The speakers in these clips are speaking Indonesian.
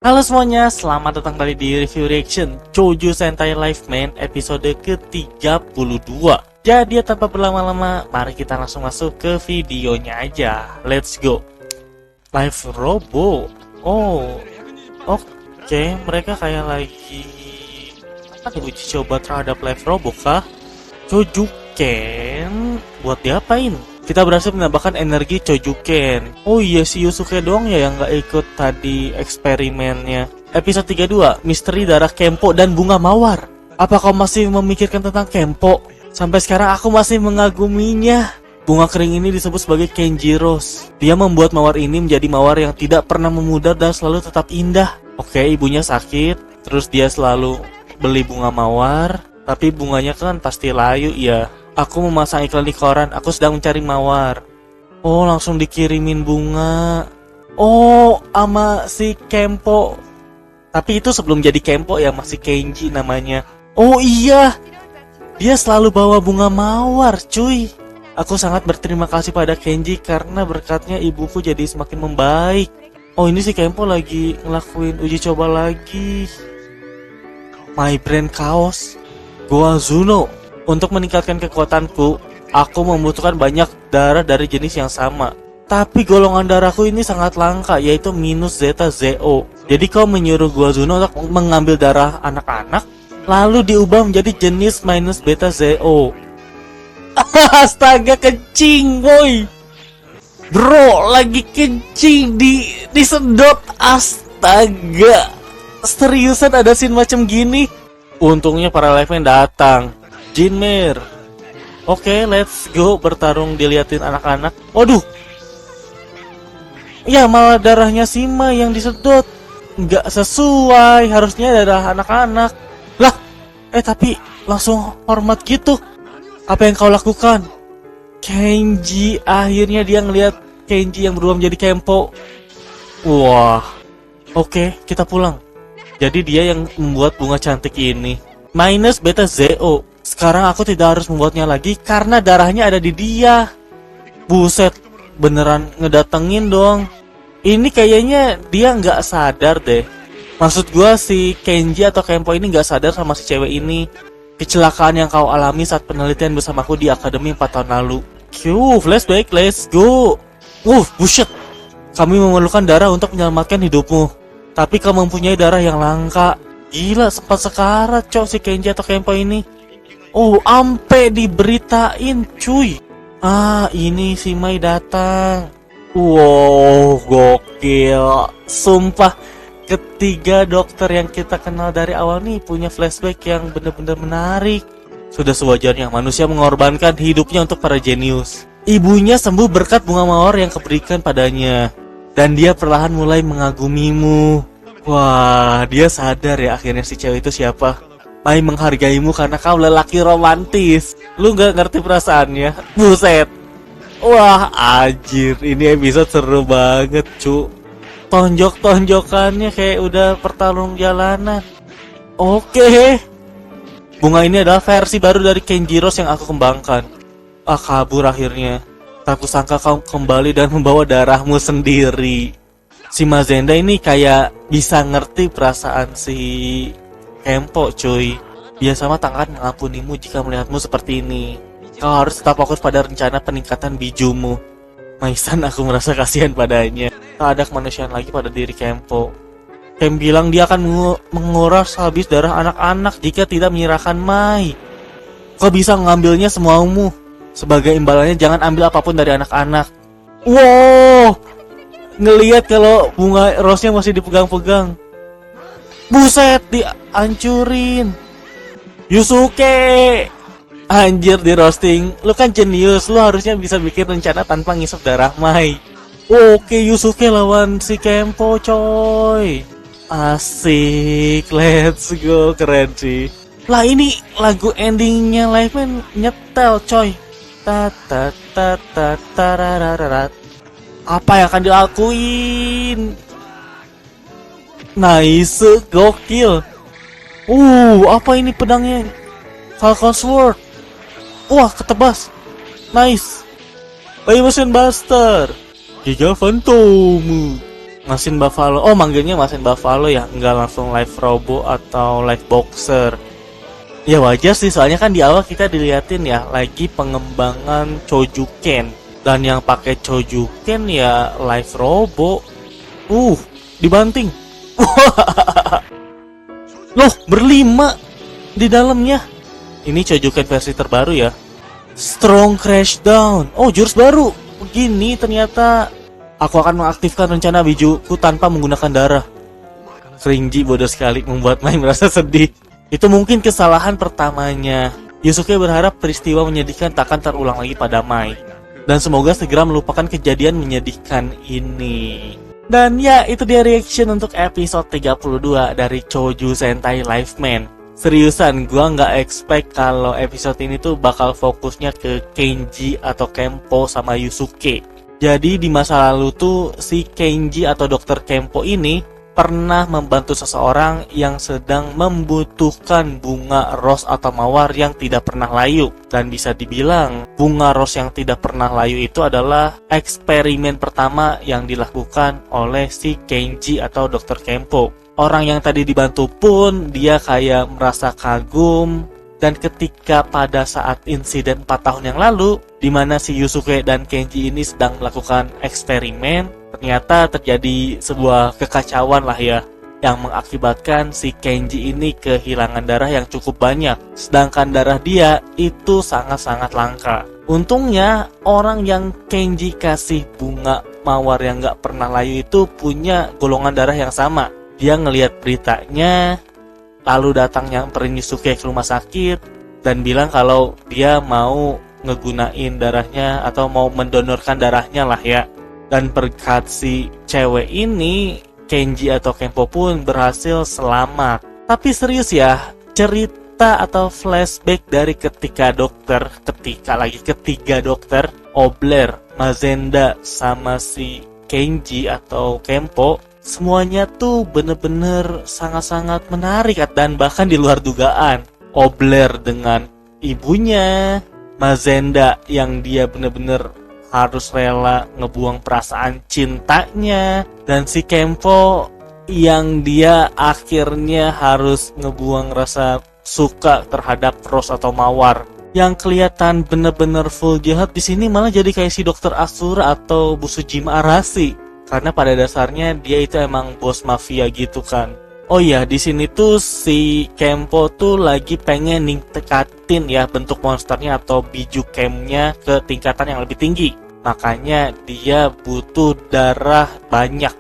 Halo semuanya, selamat datang kembali di Review Reaction Choujou Sentai Life Man episode ke-32. Jadi tanpa berlama-lama, mari kita langsung masuk ke videonya aja. Let's go. Life Robo. Oh, oke, mereka kayak lagi apa nih, uji coba terhadap Life Robo kah? Choujouken buat diapain? Kita berhasil menambahkan energi Choujouken. Oh iya, si Yusuke doang ya yang gak ikut tadi eksperimennya. Episode 32, Misteri Darah Kenpo dan Bunga Mawar. Apa kau masih memikirkan tentang Kenpo? Sampai sekarang aku masih mengaguminya. Bunga kering ini disebut sebagai Kenji Rose. Dia membuat mawar ini menjadi mawar yang tidak pernah memudar dan selalu tetap indah. Oke, ibunya sakit, terus dia selalu beli bunga mawar, tapi bunganya kan pasti layu ya. Aku memasang iklan di koran, aku sedang mencari mawar. Oh, langsung dikirimin bunga. Oh, ama si Kenpo. Tapi itu sebelum jadi Kenpo ya, masih Kenji namanya. Oh iya, dia selalu bawa bunga mawar cuy. Aku sangat berterima kasih pada Kenji karena berkatnya ibuku jadi semakin membaik. Oh, ini si Kenpo lagi ngelakuin uji coba lagi. My Brain Chaos Goazuno. Untuk meningkatkan kekuatanku, aku membutuhkan banyak darah dari jenis yang sama. Tapi golongan darahku ini sangat langka, yaitu minus Zeta ZO. Jadi kau menyuruh Goazuno untuk mengambil darah anak-anak, lalu diubah menjadi jenis minus Beta ZO. Astaga, kencing boy. Bro, lagi kencing disedot. Astaga. Seriusan ada scene macam gini? Untungnya para live-man datang. Jinmer. Oke, let's go. Bertarung diliatin anak-anak. Waduh. Ya, malah darahnya Sima yang disedot. Nggak sesuai. Harusnya darah anak-anak. Lah, tapi langsung hormat gitu. Apa yang kau lakukan? Kenji. Akhirnya dia ngeliat Kenji yang berubah menjadi Kenpo. Wah. Oke, kita pulang. Jadi dia yang membuat bunga cantik ini. Minus Beta ZO. Sekarang aku tidak harus membuatnya lagi karena darahnya ada di dia. Buset, beneran ngedatengin dong. Ini kayaknya dia nggak sadar deh. Maksud gua si Kenji atau Kenpo ini nggak sadar sama si cewek ini. Kecelakaan yang kau alami saat penelitian bersamaku di akademi 4 tahun lalu. Flashback, let's go. Buset. Kami memerlukan darah untuk menyelamatkan hidupmu. Tapi kau mempunyai darah yang langka. Gila, sempat sekarat cok si Kenji atau Kenpo ini. Oh, ampe diberitain cuy. Ini si Mai datang. Wow, gokil. Sumpah, ketiga dokter yang kita kenal dari awal nih punya flashback yang bener-bener menarik. Sudah sewajarnya manusia mengorbankan hidupnya untuk para jenius. Ibunya sembuh berkat bunga mawar yang keberikan padanya. Dan dia perlahan mulai mengagumimu. Wah, dia sadar ya akhirnya si cewek itu siapa. Mai menghargaimu karena kau lelaki romantis. Lu gak ngerti perasaannya. Buset. Wah, anjir, ini episode seru banget cu. Tonjok-tonjokannya kayak udah pertarung jalanan. Oke. Bunga ini adalah versi baru dari Kenji Rose yang aku kembangkan. Kabur akhirnya. Tak kusangka kau kembali dan membawa darahmu sendiri. Si Mazenda ini kayak bisa ngerti perasaan si Kenpo cuy. Dia sama tangan mengampunimu jika melihatmu seperti ini. Kau harus tetap fokus pada rencana peningkatan bijumu. Maisan, aku merasa kasihan padanya. Tak ada kemanusiaan lagi pada diri Kenpo. Ken bilang dia akan menguras habis darah anak-anak jika tidak menyerahkan Mai. Kau bisa mengambilnya semuamu. Sebagai imbalannya jangan ambil apapun dari anak-anak. Wow, ngelihat kalau bunga rose-nya masih dipegang-pegang. Buset, dihancurin. Yusuke. Anjir, di roasting. Lu kan jenius, lu harusnya bisa bikin rencana tanpa ngisep darah Mai. Oke, Yusuke lawan si Kenpo coy. Asik, let's go, keren sih. Lah, ini lagu endingnya Live Man nyetel coy. Apa yang akan dilakuin? Nice, gokil. Apa ini pedangnya? Falcon Sword. Wah, ketebas. Nice. Bay Machine Buster. Giga Phantom. Masin Buffalo. Oh, manggilnya Masin Buffalo ya, nggak langsung Live Robo atau Live Boxer. Ya wajar sih, soalnya kan di awal kita diliatin ya lagi pengembangan Chojuken, dan yang pakai Chojuken ya Live Robo. Dibanting. Loh, berlima di dalamnya. Ini Chojuken versi terbaru ya. Strong Crashdown. Oh, jurus baru. Begini ternyata. Aku akan mengaktifkan rencana bijuku tanpa menggunakan darah. Cringy bodoh sekali, membuat Mai merasa sedih. Itu mungkin kesalahan pertamanya. Yusuke berharap peristiwa menyedihkan takkan terulang lagi pada Mai. Dan semoga segera melupakan kejadian menyedihkan ini. Dan ya, itu dia reaction untuk episode 32 dari Choujou Sentai Life Man. Seriusan, gua nggak expect kalau episode ini tuh bakal fokusnya ke Kenji atau Kenpo sama Yusuke. Jadi di masa lalu tuh si Kenji atau Dr. Kenpo ini pernah membantu seseorang yang sedang membutuhkan bunga ros atau mawar yang tidak pernah layu. Dan bisa dibilang bunga ros yang tidak pernah layu itu adalah eksperimen pertama yang dilakukan oleh si Kenji atau Dr. Kenpo. Orang yang tadi dibantu pun dia kayak merasa kagum. Dan ketika pada saat insiden 4 tahun yang lalu, di mana si Yusuke dan Kenji ini sedang melakukan eksperimen, ternyata terjadi sebuah kekacauan lah ya, yang mengakibatkan si Kenji ini kehilangan darah yang cukup banyak, sedangkan darah dia itu sangat-sangat langka. Untungnya orang yang Kenji kasih bunga mawar yang gak pernah layu itu punya golongan darah yang sama. Dia ngelihat beritanya, lalu datang nyamperin Yusuke ke rumah sakit dan bilang kalau dia mau ngegunain darahnya atau mau mendonorkan darahnya lah ya. Dan berkat si cewek ini, Kenji atau Kenpo pun berhasil selamat. Tapi serius ya, cerita atau flashback dari ketiga dokter, Obler, Mazenda sama si Kenji atau Kenpo, semuanya tuh bener-bener sangat-sangat menarik dan bahkan di luar dugaan. Obler dengan ibunya, Mazenda yang dia bener-bener harus rela ngebuang perasaan cintanya, dan si Kenpo yang dia akhirnya harus ngebuang rasa suka terhadap ros atau mawar. Yang kelihatan bener-bener full jahat di sini malah jadi kayak si Dokter Asura atau Busujima Arashi. Karena pada dasarnya dia itu emang bos mafia gitu kan. Oh iya, di sini tuh si Kenpo tuh lagi pengen ningkatin ya bentuk monsternya atau biju camnya ke tingkatan yang lebih tinggi. Makanya dia butuh darah banyak.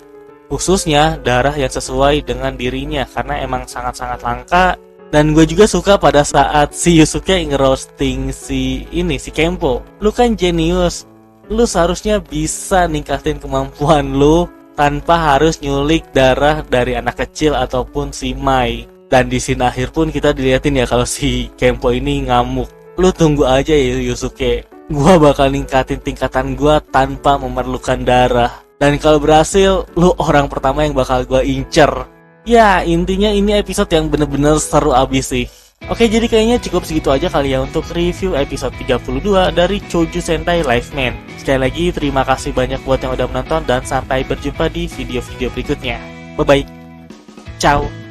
Khususnya darah yang sesuai dengan dirinya karena emang sangat-sangat langka. Dan gue juga suka pada saat si Yusuke ngerosting si Kenpo. Lu kan jenius. Lu seharusnya bisa ningkatin kemampuan lu tanpa harus nyulik darah dari anak kecil ataupun si Mai. Dan di scene akhir pun kita diliatin ya kalau si Kenpo ini ngamuk. Lu tunggu aja ya Yusuke, gua bakal ningkatin tingkatan gua tanpa memerlukan darah. Dan kalau berhasil, lu orang pertama yang bakal gua incer. Ya intinya ini episode yang bener-bener seru abis sih. Oke, jadi kayaknya cukup segitu aja kali ya untuk review episode 32 dari Choujou Sentai Life Man. Sekali lagi terima kasih banyak buat yang udah menonton dan sampai berjumpa di video-video berikutnya. Bye bye. Ciao.